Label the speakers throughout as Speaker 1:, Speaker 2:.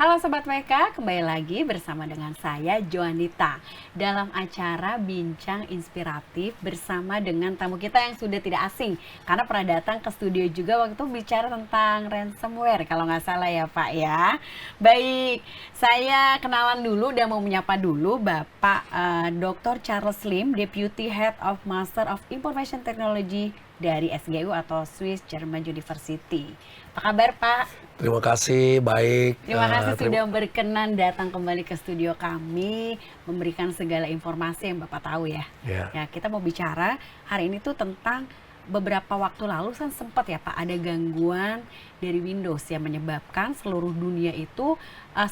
Speaker 1: Halo Sobat WK, kembali lagi bersama dengan saya Joanita dalam acara Bincang Inspiratif bersama dengan tamu kita yang sudah tidak asing karena pernah datang ke studio juga waktu itu bicara tentang ransomware kalau nggak salah ya Pak ya. Baik, saya kenalan dulu dan mau menyapa dulu Bapak Dr. Charles Lim, Deputy Head of Master of Information Technology dari SGU atau Swiss German University. Apa kabar Pak?
Speaker 2: Terima kasih, baik.
Speaker 1: Terima kasih sudah berkenan datang kembali ke studio kami, memberikan segala informasi yang Bapak tahu ya. Ya, kita mau bicara hari ini tuh tentang beberapa waktu lalu kan sempat ya Pak ada gangguan dari Windows yang menyebabkan seluruh dunia itu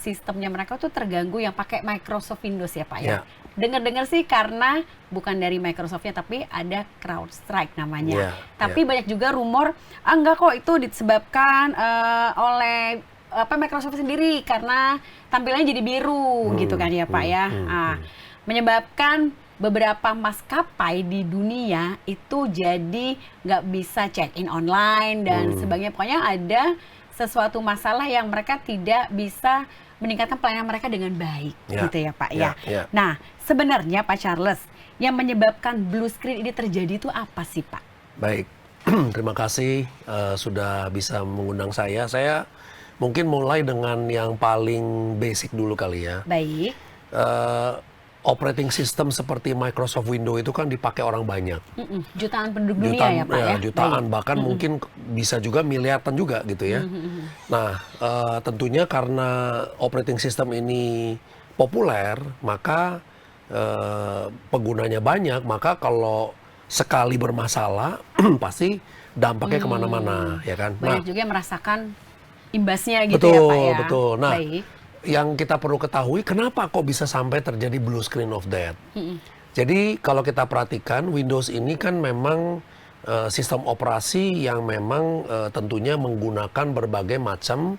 Speaker 1: sistemnya mereka tuh terganggu yang pakai Microsoft Windows ya Pak ya. Dengar-dengar sih karena bukan dari Microsoftnya tapi ada CrowdStrike namanya. Tapi banyak juga rumor enggak kok itu disebabkan oleh Microsoft sendiri karena tampilannya jadi biru gitu kan ya Pak ya. Menyebabkan beberapa maskapai di dunia itu jadi nggak bisa check in online dan sebagainya. Pokoknya ada sesuatu masalah yang mereka tidak bisa meningkatkan pelayanan mereka dengan baik gitu ya Pak ya. Nah sebenarnya Pak Charles yang menyebabkan blue screen ini terjadi itu apa sih Pak?
Speaker 2: Baik, terima kasih sudah bisa mengundang saya. Saya mungkin mulai dengan yang paling basic dulu kali ya.
Speaker 1: Baik.
Speaker 2: Operating system seperti Microsoft Windows itu kan dipakai orang banyak.
Speaker 1: Jutaan penduduk dunia ya Pak ya?
Speaker 2: Jutaan, bahkan mungkin bisa juga miliaran juga gitu ya. Nah, tentunya karena operating system ini populer, maka penggunanya banyak, maka kalau sekali bermasalah, pasti dampaknya kemana-mana, ya kan?
Speaker 1: Banyak juga yang merasakan imbasnya gitu ya Pak ya?
Speaker 2: Betul, nah.
Speaker 1: Baik.
Speaker 2: Yang kita perlu ketahui, kenapa kok bisa sampai terjadi blue screen of death? Jadi kalau kita perhatikan, Windows ini kan memang sistem operasi yang memang tentunya menggunakan berbagai macam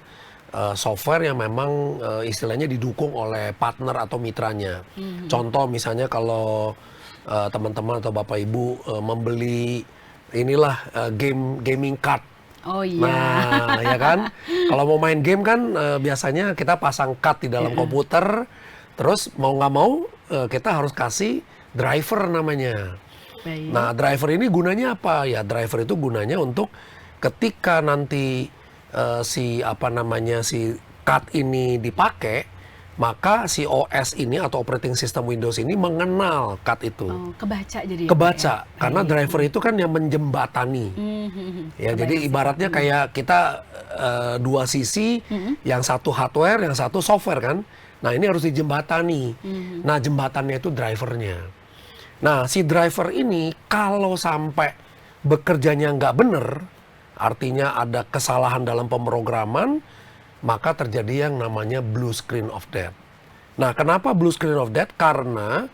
Speaker 2: software yang memang istilahnya didukung oleh partner atau mitranya. Contoh misalnya kalau teman-teman atau Bapak Ibu membeli inilah gaming card.
Speaker 1: Oh iya.
Speaker 2: Nah, ya kan? Kalau mau main game kan biasanya kita pasang card di dalam komputer, terus mau nggak mau kita harus kasih driver namanya.
Speaker 1: Baik.
Speaker 2: Nah, driver ini gunanya apa? Ya, driver itu gunanya untuk ketika nanti si card ini dipakai, maka si OS ini atau operating system Windows ini mengenal card itu.
Speaker 1: Oh, kebaca jadi ya,
Speaker 2: kebaca,
Speaker 1: Pak ya?
Speaker 2: karena driver itu kan yang menjembatani. Ya, jadi ibaratnya kayak kita dua sisi, yang satu hardware, yang satu software kan. Nah, ini harus dijembatani. Nah, jembatannya itu drivernya. Nah, si driver ini kalau sampai bekerjanya nggak benar, artinya ada kesalahan dalam pemrograman, maka terjadi yang namanya blue screen of death. Nah, kenapa blue screen of death? Karena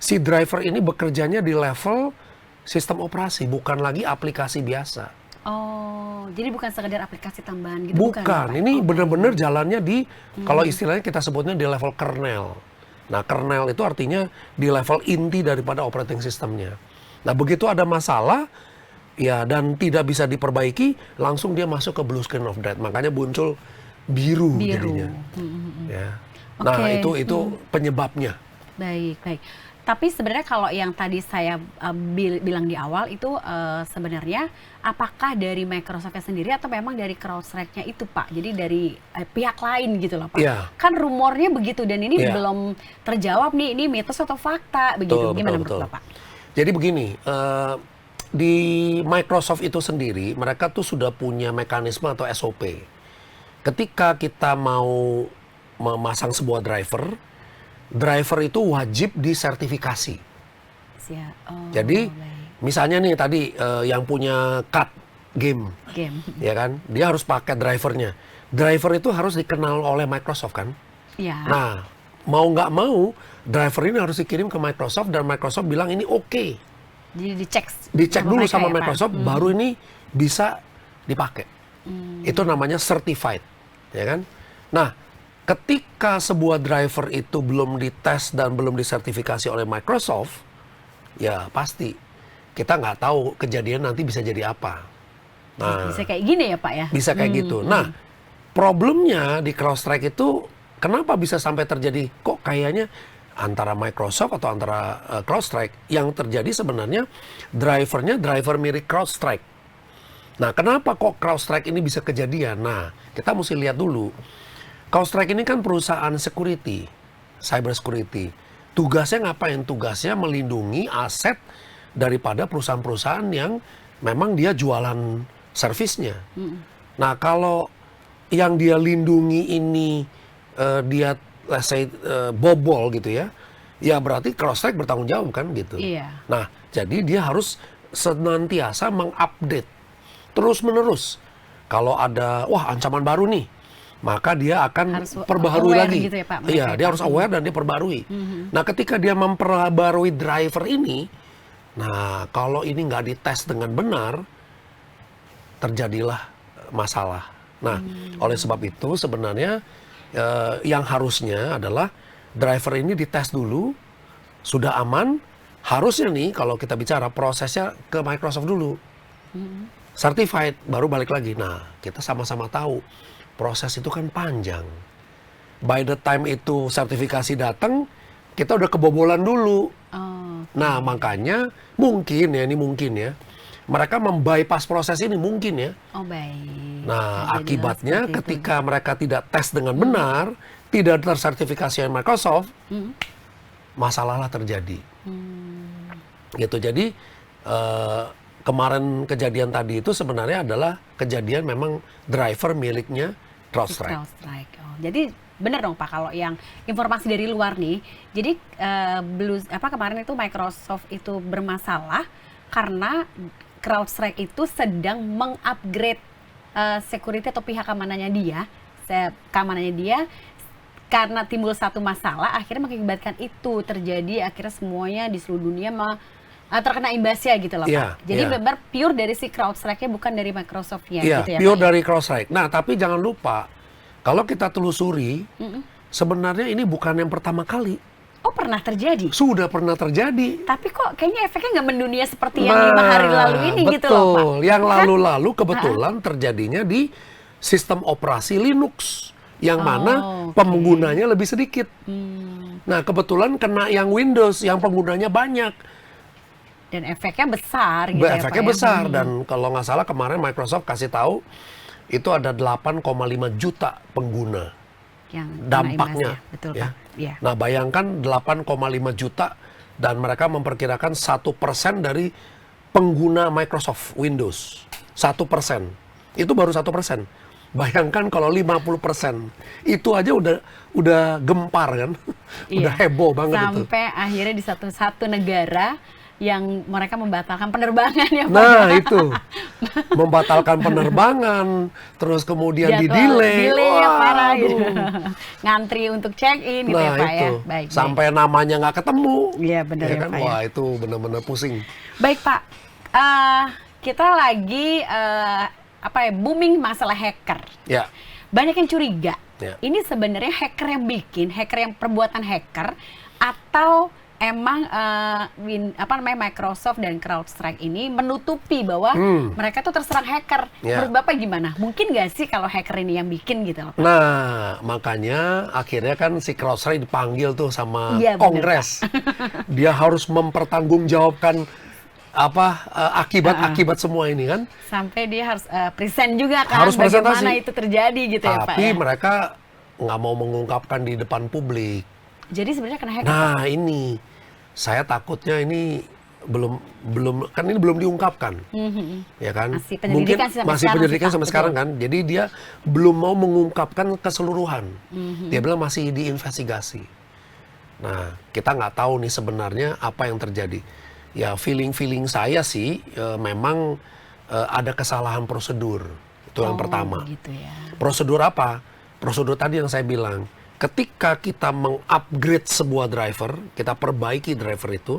Speaker 2: si driver ini bekerjanya di level sistem operasi, bukan lagi aplikasi biasa.
Speaker 1: Oh, jadi bukan sekedar aplikasi tambahan gitu?
Speaker 2: Bukan, ini benar-benar jalannya di, kalau istilahnya kita sebutnya di level kernel. Nah, kernel itu artinya di level inti daripada operating systemnya. Nah, begitu ada masalah, ya dan tidak bisa diperbaiki, langsung dia masuk ke blue screen of death. Makanya muncul biru jadinya. Ya. Nah, itu penyebabnya.
Speaker 1: Baik, baik. Tapi sebenarnya kalau yang tadi saya bilang di awal itu sebenarnya apakah dari Microsoft-nya sendiri atau memang dari CrowdStrike-nya itu Pak? Jadi dari pihak lain gitu loh Pak. Kan rumornya begitu dan ini belum terjawab nih, ini mitos atau fakta begitu. Gimana menurut Bapak?
Speaker 2: Jadi begini, di Microsoft itu sendiri mereka tuh sudah punya mekanisme atau SOP. Ketika kita mau memasang sebuah driver itu wajib disertifikasi. Jadi misalnya nih tadi yang punya card game, ya kan, dia harus pakai drivernya. Driver itu harus dikenal oleh Microsoft kan. Nah, mau nggak mau driver ini harus dikirim ke Microsoft dan Microsoft bilang ini oke.
Speaker 1: Jadi
Speaker 2: dicek dulu sama Microsoft, baru ini bisa dipakai. Itu namanya certified, ya kan. Nah, ketika sebuah driver itu belum dites dan belum disertifikasi oleh Microsoft, ya pasti kita nggak tahu kejadian nanti bisa jadi apa.
Speaker 1: Nah, bisa kayak gini ya Pak ya?
Speaker 2: Bisa kayak gitu. Nah, problemnya di CrowdStrike itu kenapa bisa sampai terjadi kok kayaknya antara Microsoft atau antara CrowdStrike yang terjadi sebenarnya drivernya driver mirip CrowdStrike. Nah, kenapa kok CrowdStrike ini bisa kejadian? Nah, kita mesti lihat dulu. CrowdStrike ini kan perusahaan security, cyber security. Tugasnya ngapain? Tugasnya melindungi aset daripada perusahaan-perusahaan yang memang dia jualan servisnya. Nah, kalau yang dia lindungi ini dia let's say bobol gitu ya, ya berarti CrowdStrike bertanggung jawab kan gitu.
Speaker 1: Iya.
Speaker 2: Nah, jadi dia harus senantiasa mengupdate terus-menerus. Kalau ada ancaman baru nih, maka dia akan
Speaker 1: Harus
Speaker 2: perbaharui
Speaker 1: aware
Speaker 2: lagi.
Speaker 1: gitu ya, Pak,
Speaker 2: Iya,
Speaker 1: mereka
Speaker 2: dia
Speaker 1: ya,
Speaker 2: harus
Speaker 1: Pak.
Speaker 2: aware dan dia perbarui. Nah, ketika dia memperbarui driver ini, nah kalau ini nggak dites dengan benar, terjadilah masalah. Nah, oleh sebab itu sebenarnya yang harusnya adalah driver ini dites dulu, sudah aman, harusnya nih kalau kita bicara prosesnya ke Microsoft dulu. Certified, baru balik lagi. Nah, kita sama-sama tahu, proses itu kan panjang. By the time itu sertifikasi datang, kita udah kebobolan dulu.
Speaker 1: Oh,
Speaker 2: Nah, makanya mungkin ya, mereka membypass proses ini mungkin ya.
Speaker 1: oh baik.
Speaker 2: Nah,
Speaker 1: Jadilah
Speaker 2: akibatnya
Speaker 1: seperti itu.
Speaker 2: ketika mereka tidak tes dengan benar, tidak tersertifikasi oleh Microsoft, masalahlah terjadi. Gitu. Jadi kemarin kejadian tadi itu sebenarnya adalah kejadian memang driver miliknya CrowdStrike.
Speaker 1: CrowdStrike. Oh, jadi benar dong Pak kalau yang informasi dari luar nih. Jadi kemarin itu Microsoft itu bermasalah karena CrowdStrike itu sedang mengupgrade security atau pihak keamanannya dia karena timbul satu masalah akhirnya mengakibatkan itu terjadi, akhirnya semuanya di seluruh dunia terkena imbasnya gitu loh Pak. Jadi benar pure dari si CrowdStrike-nya bukan dari Microsoft-nya gitu ya.
Speaker 2: Pure
Speaker 1: Pak,
Speaker 2: dari CrowdStrike. Nah, tapi jangan lupa kalau kita telusuri sebenarnya ini bukan yang pertama kali.
Speaker 1: Oh, pernah terjadi?
Speaker 2: Sudah pernah terjadi.
Speaker 1: Tapi kok kayaknya efeknya nggak mendunia seperti yang 5 hari lalu ini
Speaker 2: betul.
Speaker 1: gitu loh Pak.
Speaker 2: Yang lalu-lalu kebetulan terjadinya di sistem operasi Linux. Yang mana penggunanya lebih sedikit. Nah, kebetulan kena yang Windows, yang penggunanya banyak.
Speaker 1: Dan efeknya besar gitu ya Pak.
Speaker 2: Efeknya besar. Dan kalau nggak salah kemarin Microsoft kasih tahu, itu ada 8,5 juta pengguna.
Speaker 1: Yang
Speaker 2: dampaknya.
Speaker 1: Betul
Speaker 2: ya.
Speaker 1: Pak. Ya.
Speaker 2: Nah, bayangkan 8,5 juta dan mereka memperkirakan 1% dari pengguna Microsoft Windows. 1%. Itu baru 1%. Bayangkan kalau 50%. Itu aja udah gempar kan. Udah heboh banget itu.
Speaker 1: Sampai akhirnya di satu negara yang mereka membatalkan penerbangan ya Pak.
Speaker 2: Nah, itu. Membatalkan penerbangan, terus kemudian di-delay.
Speaker 1: Delay ya parah gitu. Ngantri untuk check-in gitu ya Pak
Speaker 2: itu.
Speaker 1: ya. Baik.
Speaker 2: Sampai namanya nggak ketemu.
Speaker 1: Iya benar ya,
Speaker 2: kan?
Speaker 1: Pak.
Speaker 2: Wah, itu benar-benar pusing.
Speaker 1: Baik Pak. Kita lagi booming masalah hacker.
Speaker 2: Ya.
Speaker 1: Banyak yang curiga.
Speaker 2: Ya.
Speaker 1: Ini sebenarnya hacker yang perbuatan hacker atau emang Microsoft dan CrowdStrike ini menutupi bahwa mereka tuh terserang hacker.
Speaker 2: Ya.
Speaker 1: Menurut Bapak gimana? Mungkin nggak sih kalau hacker ini yang bikin gitu loh Pak?
Speaker 2: Nah, makanya akhirnya kan si CrowdStrike dipanggil tuh sama
Speaker 1: Iya,
Speaker 2: Kongres. Dia harus mempertanggungjawabkan akibat semua ini kan.
Speaker 1: Sampai dia harus present juga kan
Speaker 2: Harus
Speaker 1: bagaimana
Speaker 2: presentasi.
Speaker 1: itu terjadi gitu ya Pak
Speaker 2: Tapi
Speaker 1: ya.
Speaker 2: mereka nggak mau mengungkapkan di depan publik.
Speaker 1: Jadi sebenarnya kena hacker.
Speaker 2: Nah, ini saya takutnya ini belum kan ini belum diungkapkan. Ya kan?
Speaker 1: Masih penyelidikan sampai
Speaker 2: masih
Speaker 1: sekarang
Speaker 2: penyelidikan
Speaker 1: sih, Pak.
Speaker 2: sampai sekarang kan. Jadi dia belum mau mengungkapkan keseluruhan. Dia bilang masih diinvestigasi. Nah, kita nggak tahu nih sebenarnya apa yang terjadi. Ya, feeling saya sih memang ada kesalahan prosedur. Itu yang pertama.
Speaker 1: Gitu ya.
Speaker 2: Prosedur apa? Prosedur tadi yang saya bilang. Ketika kita mengupgrade sebuah driver, kita perbaiki driver itu,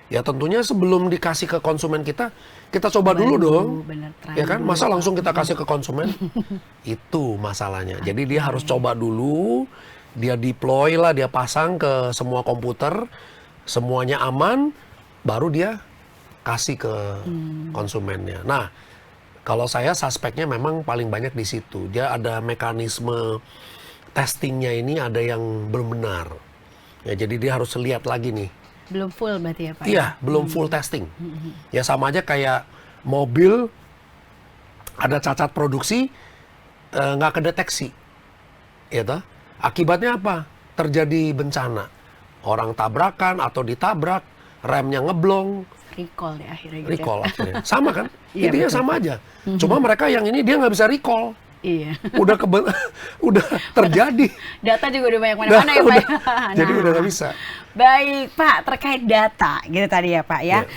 Speaker 2: ya tentunya sebelum dikasih ke konsumen kita coba dulu dong.
Speaker 1: Bener,
Speaker 2: Ya kan? Masa langsung kita kasih ke konsumen? Itu masalahnya. Jadi dia harus coba dulu, dia deploy lah, dia pasang ke semua komputer, semuanya aman, baru dia kasih ke konsumennya. Nah, Kalau saya suspeknya memang paling banyak di situ. Dia ada mekanisme testingnya ini ada yang belum benar. Ya, jadi dia harus lihat lagi nih.
Speaker 1: Belum full berarti ya Pak?
Speaker 2: Iya, belum full testing. Ya sama aja kayak mobil ada cacat produksi nggak kedeteksi. Ya toh? Akibatnya apa? Terjadi bencana. Orang tabrakan atau ditabrak, remnya ngeblong.
Speaker 1: Recall ya akhirnya gitu.
Speaker 2: Recall akhirnya. Sama kan?
Speaker 1: Iya,
Speaker 2: Intinya
Speaker 1: betul.
Speaker 2: sama aja. Cuma mereka yang ini dia nggak bisa recall.
Speaker 1: Iya.
Speaker 2: Udah terjadi.
Speaker 1: Data juga udah banyak mana-mana ya Pak.
Speaker 2: Nah, jadi udah nggak bisa.
Speaker 1: Baik Pak, terkait data gitu tadi ya Pak ya.
Speaker 2: Ya.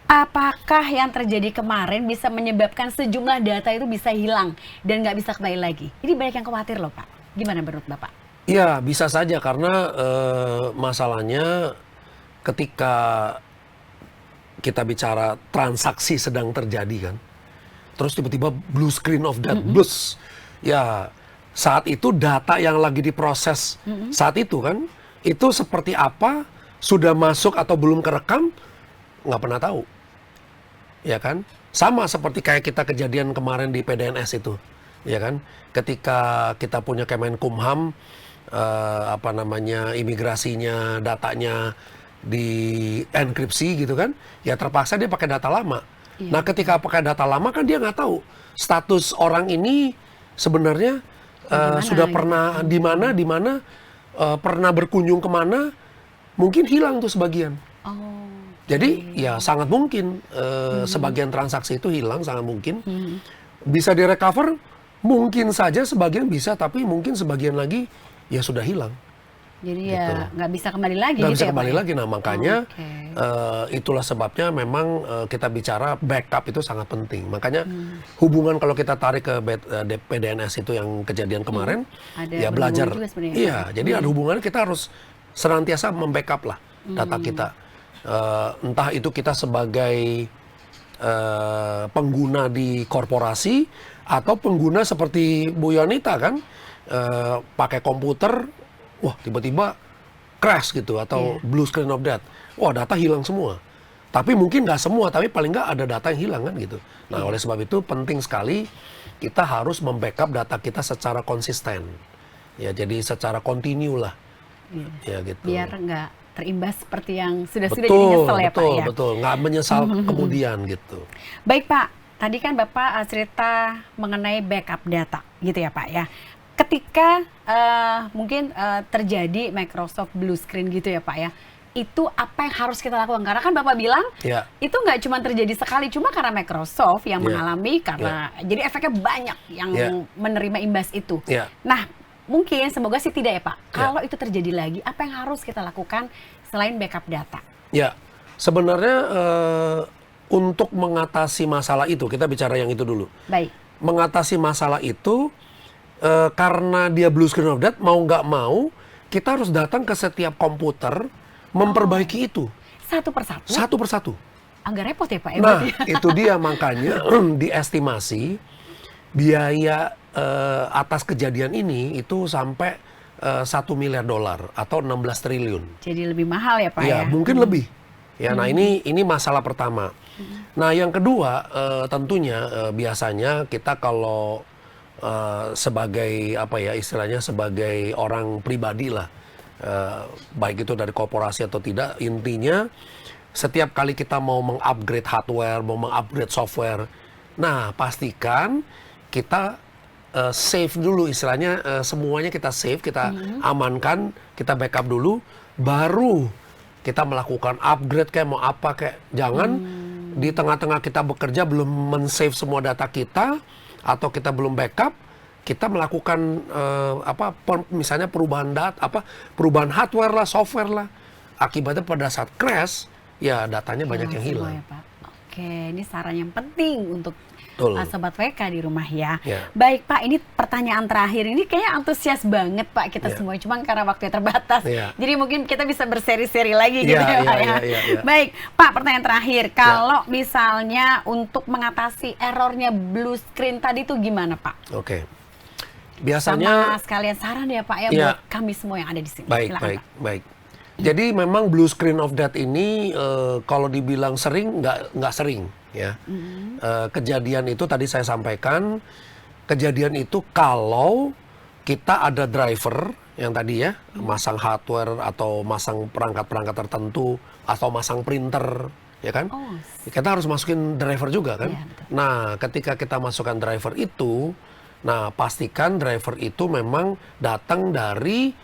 Speaker 1: Apakah yang terjadi kemarin bisa menyebabkan sejumlah data itu bisa hilang dan nggak bisa kembali lagi? Ini banyak yang khawatir loh Pak. Gimana menurut Bapak?
Speaker 2: Iya, bisa saja karena masalahnya ketika kita bicara transaksi sedang terjadi kan, terus tiba-tiba blue screen of death, blus. Ya, saat itu data yang lagi diproses saat itu kan, itu seperti apa, sudah masuk atau belum kerekam, nggak pernah tahu. Ya kan? Sama seperti kayak kita kejadian kemarin di PDNS itu. Ya kan? Ketika kita punya Kemenkumham, imigrasinya, datanya di enkripsi gitu kan, ya terpaksa dia pakai data lama.
Speaker 1: Iya.
Speaker 2: Nah ketika pakai data lama kan dia nggak tahu status orang ini sebenarnya sudah
Speaker 1: gitu.
Speaker 2: pernah di mana, pernah berkunjung kemana, mungkin hilang tuh sebagian.
Speaker 1: Oh.
Speaker 2: Jadi ya sangat mungkin sebagian transaksi itu hilang, sangat mungkin. Bisa direcover, mungkin saja sebagian bisa, tapi mungkin sebagian lagi ya sudah hilang.
Speaker 1: Jadi
Speaker 2: Gitu.
Speaker 1: ya nggak bisa kembali lagi
Speaker 2: Nggak
Speaker 1: gitu
Speaker 2: bisa
Speaker 1: ya
Speaker 2: kembali
Speaker 1: Pak?
Speaker 2: lagi. Nah makanya
Speaker 1: Oke.
Speaker 2: itulah sebabnya memang kita bicara backup itu sangat penting. Makanya hubungan kalau kita tarik ke PDNS itu yang kejadian kemarin,
Speaker 1: Ada
Speaker 2: ya belajar.
Speaker 1: berhubungan juga sebenarnya,
Speaker 2: Iya,
Speaker 1: Pak.
Speaker 2: jadi ada hubungannya, kita harus senantiasa membackup lah data kita. Entah itu kita sebagai pengguna di korporasi atau pengguna seperti Bu Yonita kan, pakai komputer, wah tiba-tiba crash gitu atau blue screen of death, wah data hilang semua. Tapi mungkin nggak semua, tapi paling nggak ada data yang hilang kan gitu. Nah oleh sebab itu penting sekali kita harus membackup data kita secara konsisten. Ya jadi secara kontinu lah. Ya gitu.
Speaker 1: Biar nggak terimbas seperti yang sudah-sudah
Speaker 2: Betul,
Speaker 1: jadi nyesel ya Pak
Speaker 2: betul,
Speaker 1: ya.
Speaker 2: betul. Nggak menyesal kemudian gitu.
Speaker 1: Baik Pak, tadi kan Bapak cerita mengenai backup data gitu ya Pak ya. Ketika mungkin terjadi Microsoft blue screen gitu ya Pak ya, itu apa yang harus kita lakukan? Karena kan Bapak bilang itu nggak cuma terjadi sekali, cuma karena Microsoft yang mengalami, karena jadi efeknya banyak yang menerima imbas itu. Nah mungkin semoga sih tidak ya Pak. Kalau itu terjadi lagi, apa yang harus kita lakukan selain backup data?
Speaker 2: Ya, sebenarnya untuk mengatasi masalah itu, kita bicara yang itu dulu.
Speaker 1: Baik.
Speaker 2: Mengatasi masalah itu, karena dia blue screen of death, mau nggak mau, kita harus datang ke setiap komputer, memperbaiki itu.
Speaker 1: Satu persatu?
Speaker 2: Satu persatu.
Speaker 1: Agak repot ya Pak?
Speaker 2: Nah, itu dia makanya diestimasi biaya atas kejadian ini itu sampai $1 miliar atau 16 triliun.
Speaker 1: Jadi lebih mahal ya Pak ya?
Speaker 2: Ya, mungkin lebih. Ya, nah ini masalah pertama. Nah, yang kedua tentunya biasanya kita kalau sebagai apa ya istilahnya sebagai orang pribadi lah, baik itu dari korporasi atau tidak, intinya setiap kali kita mau mengupgrade hardware, mau mengupgrade software, nah pastikan kita save dulu istilahnya, semuanya kita save, kita amankan, kita backup dulu, baru kita melakukan upgrade kayak mau apa kayak. Jangan di tengah-tengah kita bekerja belum men-save semua data kita atau kita belum backup, kita melakukan misalnya perubahan perubahan hardware lah, software lah. Akibatnya pada saat crash, ya datanya banyak yang hilang.
Speaker 1: Ya, Pak. Oke, ini saran yang penting untuk Sobat VK di rumah ya. Baik Pak, ini pertanyaan terakhir. Ini kayaknya antusias banget Pak kita semua. Cuma karena waktunya terbatas. Jadi mungkin kita bisa berseri-seri lagi gitu ya Pak ya. Baik Pak, pertanyaan terakhir. Kalau misalnya untuk mengatasi errornya blue screen tadi itu gimana Pak?
Speaker 2: Oke. Biasanya
Speaker 1: sama sekalian saran ya Pak ya buat kami semua yang ada di sini.
Speaker 2: Baik. Jadi memang blue screen of death ini kalau dibilang sering nggak sering ya. Kejadian itu tadi saya sampaikan, kejadian itu kalau kita ada driver yang tadi ya, masang hardware atau masang perangkat-perangkat tertentu atau masang printer, ya kan?
Speaker 1: Oh.
Speaker 2: Kita harus masukin driver juga kan?
Speaker 1: Iya, betul.
Speaker 2: Nah, ketika kita masukkan driver itu, nah pastikan driver itu memang datang dari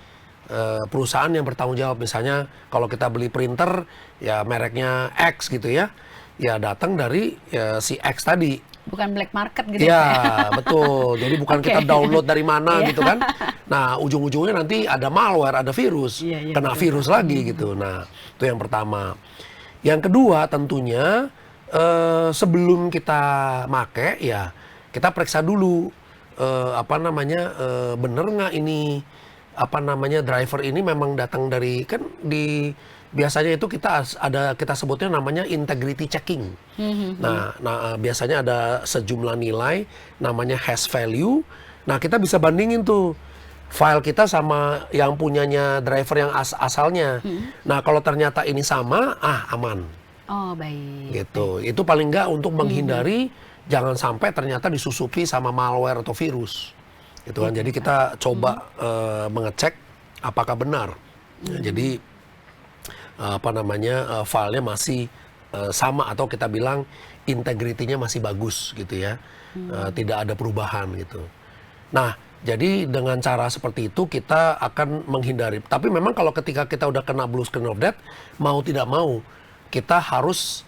Speaker 2: perusahaan yang bertanggung jawab. Misalnya kalau kita beli printer ya mereknya X gitu ya, ya datang dari si X tadi.
Speaker 1: Bukan black market gitu
Speaker 2: Ya, betul. Jadi bukan kita download dari mana gitu kan. Nah, ujung-ujungnya nanti ada malware, ada virus. Kena virus lagi gitu. Nah, itu yang pertama. Yang kedua tentunya sebelum kita make ya kita periksa dulu bener nggak ini driver ini memang datang dari kan di biasanya itu kita sebutnya namanya integrity checking. Nah, biasanya ada sejumlah nilai namanya hash value. Nah, kita bisa bandingin tuh file kita sama yang punyanya driver yang asalnya. Nah, kalau ternyata ini sama, aman.
Speaker 1: Oh, baik.
Speaker 2: Gitu. Itu paling nggak untuk menghindari jangan sampai ternyata disusupi sama malware atau virus. Gitu kan. Jadi kita coba mengecek apakah benar. Jadi filenya masih sama atau kita bilang integritinya masih bagus gitu ya. Tidak ada perubahan gitu. Nah, jadi dengan cara seperti itu kita akan menghindari. Tapi memang kalau ketika kita udah kena blue screen of death, mau tidak mau kita harus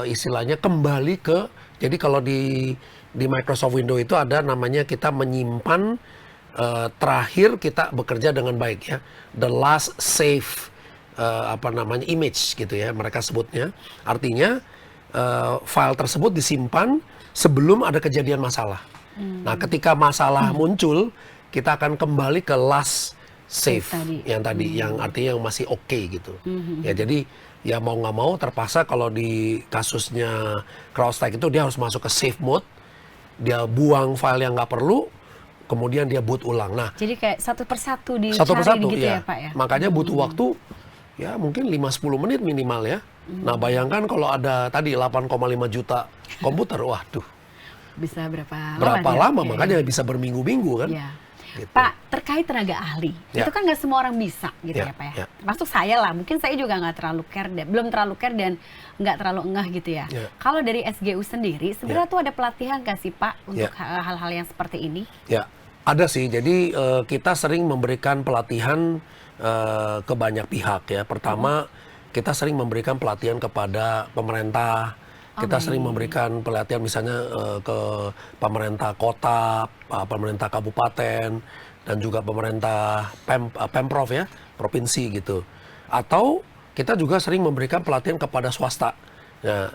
Speaker 2: istilahnya kembali ke, jadi kalau di Microsoft Windows itu ada namanya kita menyimpan terakhir kita bekerja dengan baik ya, the last save image gitu ya mereka sebutnya. Artinya file tersebut disimpan sebelum ada kejadian masalah. Nah, ketika masalah muncul, kita akan kembali ke last save yang tadi, yang artinya yang masih oke gitu. Ya, jadi ya mau nggak mau terpaksa kalau di kasusnya CrowdStrike itu dia harus masuk ke save mode, dia buang file yang nggak perlu, kemudian dia boot ulang. Nah,
Speaker 1: jadi kayak satu persatu
Speaker 2: satu persatu
Speaker 1: gitu
Speaker 2: ya
Speaker 1: Pak ya.
Speaker 2: Makanya butuh waktu ya mungkin 5-10 menit minimal ya. Nah, bayangkan kalau ada tadi 8,5 juta komputer, waduh.
Speaker 1: Bisa berapa
Speaker 2: lama makanya bisa berminggu-minggu kan.
Speaker 1: Ya.
Speaker 2: Gitu.
Speaker 1: Pak, terkait tenaga ahli, itu kan nggak semua orang bisa gitu ya Pak ya. Termasuk saya lah, mungkin saya juga nggak terlalu care, belum terlalu care dan nggak terlalu engah gitu ya. Kalau dari SGU sendiri, sebenarnya tuh ada pelatihan nggak sih Pak untuk hal-hal yang seperti ini? Ya,
Speaker 2: ada sih. Jadi kita sering memberikan pelatihan ke banyak pihak ya. Pertama, kita sering memberikan pelatihan kepada pemerintah. Kita sering memberikan pelatihan misalnya ke pemerintah kota, pemerintah kabupaten, dan juga pemerintah Pemprov ya, provinsi gitu. Atau kita juga sering memberikan pelatihan kepada swasta. Ya,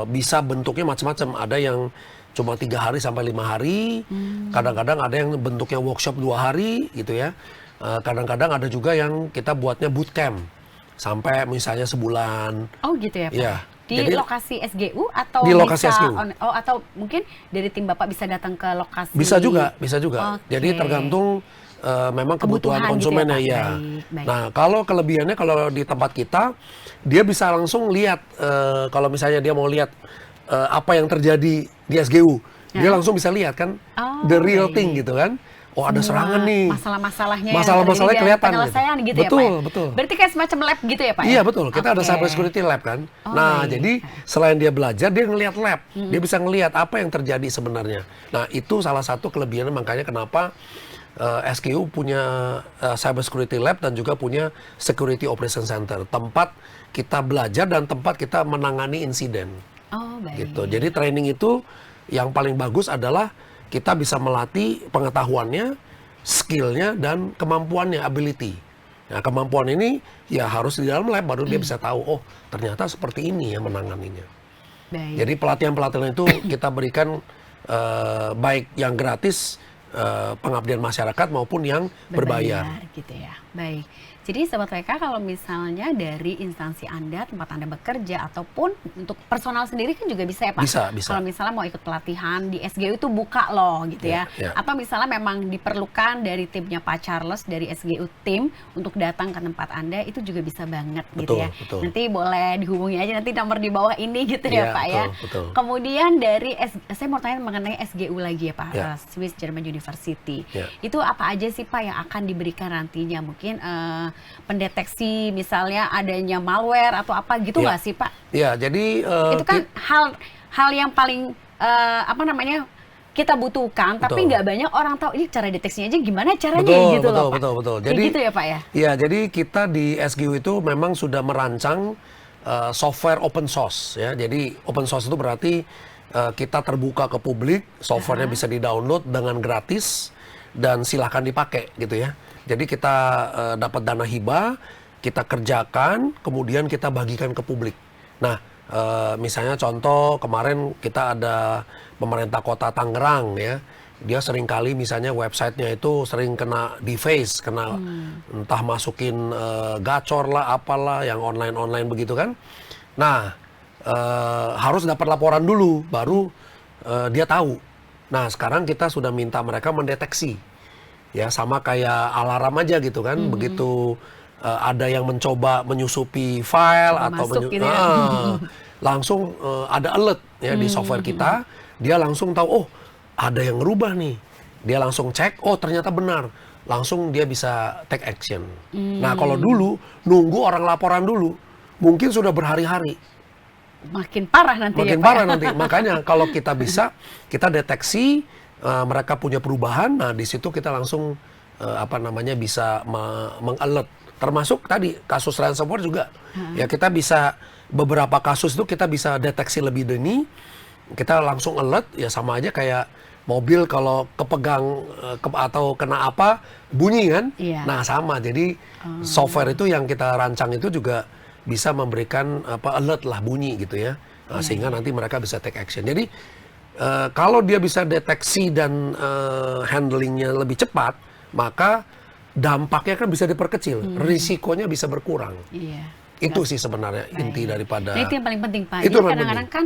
Speaker 2: bisa bentuknya macam-macam. Ada yang cuma 3 hari sampai 5 hari. Kadang-kadang ada yang bentuknya workshop 2 hari gitu ya. Kadang-kadang ada juga yang kita buatnya bootcamp sampai misalnya sebulan.
Speaker 1: Oh gitu ya Pak?
Speaker 2: Ya.
Speaker 1: Di
Speaker 2: Jadi,
Speaker 1: lokasi SGU atau
Speaker 2: di lokasi
Speaker 1: bisa
Speaker 2: SGU.
Speaker 1: Atau mungkin dari tim Bapak bisa datang ke lokasi?
Speaker 2: Bisa juga.
Speaker 1: Okay.
Speaker 2: Jadi tergantung memang kebutuhan konsumennya
Speaker 1: gitu
Speaker 2: ya.
Speaker 1: Baik.
Speaker 2: Nah, kalau kelebihannya kalau di tempat kita dia bisa langsung lihat kalau misalnya dia mau lihat apa yang terjadi di SGU, dia langsung bisa lihat kan the real thing gitu kan. Oh, ada serangan nih. Masalah-masalahnya kelihatan
Speaker 1: penyelesaian gitu ya Pak.
Speaker 2: Betul.
Speaker 1: Berarti kayak semacam lab gitu ya Pak?
Speaker 2: Iya betul. Kita ada cyber security lab kan. Jadi selain dia belajar, dia ngelihat lab. Dia bisa ngelihat apa yang terjadi sebenarnya. Nah, itu salah satu kelebihannya, makanya kenapa SGU punya cyber security lab dan juga punya security operation center. Tempat kita belajar dan tempat kita menangani insiden.
Speaker 1: Oh, baik.
Speaker 2: Gitu. Jadi training itu yang paling bagus adalah kita bisa melatih pengetahuannya, skillnya, dan kemampuannya, ability. Nah, kemampuan ini ya harus di dalam lab, baru dia bisa tahu, oh ternyata seperti ini ya menanganinya. Baik. Jadi pelatihan-pelatihan itu kita berikan baik yang gratis pengabdian masyarakat maupun yang berbayar.
Speaker 1: Gitu ya. Baik. Jadi Sobat WK, kalau misalnya dari instansi Anda, tempat Anda bekerja, ataupun untuk personal sendiri kan juga bisa ya Pak?
Speaker 2: Bisa.
Speaker 1: Kalau misalnya mau ikut pelatihan di SGU itu buka loh gitu ya. Atau misalnya memang diperlukan dari timnya Pak Charles, dari SGU tim untuk datang ke tempat Anda, itu juga bisa banget gitu ya.
Speaker 2: Betul.
Speaker 1: Nanti boleh dihubungi aja nanti nomor di bawah ini gitu ya Pak ya.
Speaker 2: Betul.
Speaker 1: Kemudian dari, saya mau tanya mengenai SGU lagi ya Pak, Swiss German University. Itu apa aja sih Pak yang akan diberikan nantinya? Mungkin pendeteksi misalnya adanya malware atau apa gitu nggak sih Pak?
Speaker 2: Iya, jadi
Speaker 1: itu kan hal yang paling kita butuhkan, tapi nggak banyak orang tahu ini cara deteksinya aja gimana caranya gitu loh Pak.
Speaker 2: Betul.
Speaker 1: Jadi gitu ya Pak ya?
Speaker 2: Iya, jadi kita di SGU itu memang sudah merancang software open source ya. Jadi open source itu berarti kita terbuka ke publik, softwarenya bisa di-download dengan gratis dan silahkan dipakai gitu ya. Jadi kita dapat dana hibah, kita kerjakan, kemudian kita bagikan ke publik. Nah, misalnya contoh kemarin kita ada pemerintah kota Tangerang ya, dia sering kali misalnya websitenya itu sering kena deface, kena entah masukin gacor lah, apalah yang online begitu kan. Nah, harus dapat laporan dulu, baru dia tahu. Nah, sekarang kita sudah minta mereka mendeteksi. Ya sama kayak alarm aja gitu kan, begitu ada yang mencoba menyusupi file atau langsung ada alert ya di software kita, dia langsung tahu ada yang ngerubah nih, dia langsung cek ternyata benar, langsung dia bisa take action. Nah kalau dulu nunggu orang laporan dulu, mungkin sudah berhari-hari.
Speaker 1: Makin parah nanti.
Speaker 2: Makanya kalau kita bisa, kita deteksi mereka punya perubahan, nah di situ kita langsung bisa meng-alert. Termasuk tadi kasus ransomware juga. Ya kita bisa beberapa kasus itu kita bisa deteksi lebih dini, kita langsung alert, ya sama aja kayak mobil kalau kepegang atau kena apa bunyi kan. Nah sama, jadi software itu yang kita rancang itu juga bisa memberikan alert lah, bunyi gitu ya, sehingga nanti mereka bisa take action. Jadi kalau dia bisa deteksi dan handlingnya lebih cepat, maka dampaknya kan bisa diperkecil, risikonya bisa berkurang. Itu sih sebenarnya inti daripada.
Speaker 1: Nah, itu yang paling penting Pak.
Speaker 2: Itu
Speaker 1: jadi kadang-kadang kan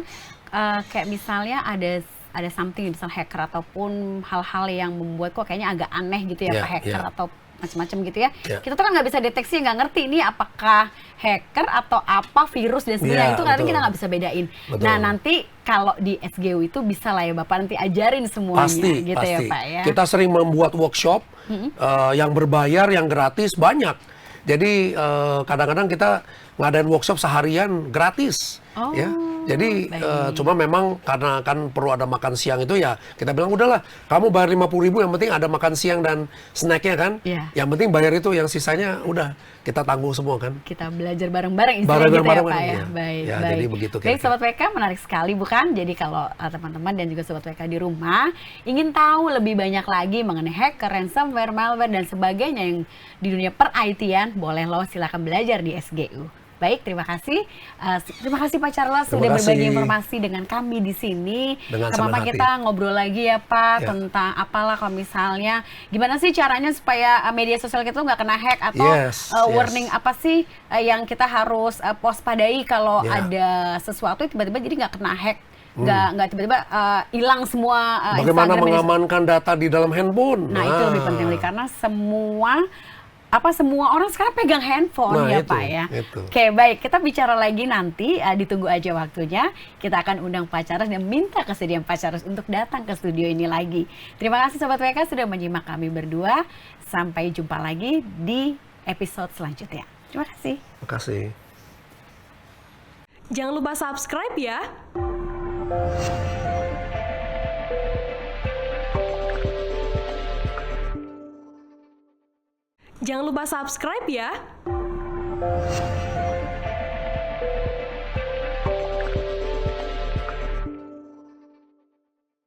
Speaker 1: kayak misalnya ada something, misal hacker ataupun hal-hal yang membuat kok kayaknya agak aneh gitu ya Pak, hacker atau macam-macam gitu ya. Kita tuh kan nggak bisa deteksi, nggak ngerti ini apakah hacker atau apa virus dan sebagainya. Itu kadang kita nggak bisa bedain. Nah nanti kalau di SGU itu bisa lah ya Bapak nanti ajarin semuanya.
Speaker 2: Pasti.
Speaker 1: Ya Pak ya.
Speaker 2: Kita sering membuat workshop yang berbayar, yang gratis banyak. Jadi kadang-kadang kita ngadain workshop seharian gratis. Ya. Jadi cuma memang karena kan perlu ada makan siang itu ya, kita bilang udahlah kamu bayar 50.000, yang penting ada makan siang dan snacknya kan. Yang penting bayar itu, yang sisanya udah kita tanggung semua kan.
Speaker 1: Kita belajar bareng-bareng istilahnya gitu ya Pak ya. Baik.
Speaker 2: Jadi begitu.
Speaker 1: Baik Sobat WK, menarik sekali bukan? Jadi kalau teman-teman dan juga Sobat WK di rumah ingin tahu lebih banyak lagi mengenai hacker, ransomware, malware dan sebagainya yang di dunia per-IT-an, boleh loh silakan belajar di SGU. Baik, terima kasih. Terima kasih Pak Charles sudah berbagi informasi dengan kami di sini. Kapan kita ngobrol lagi ya Pak tentang apalah kalau misalnya gimana sih caranya supaya media sosial kita nggak kena hack atau warning apa sih yang kita harus waspadai kalau ada sesuatu tiba-tiba jadi nggak kena hack. Nggak tiba-tiba hilang semua
Speaker 2: bagaimana mengamankan data di dalam handphone.
Speaker 1: Nah itu lebih penting karena semua orang sekarang pegang handphone Pak ya. Oke, baik, kita bicara lagi nanti, ditunggu aja waktunya. Kita akan undang Pak Charles dan minta kesediaan Pak Charles untuk datang ke studio ini lagi. Terima kasih Sobat WK sudah menyimak kami berdua. Sampai jumpa lagi di episode selanjutnya. Terima kasih.
Speaker 2: Terima kasih.
Speaker 3: Jangan lupa subscribe ya. Jangan lupa subscribe ya.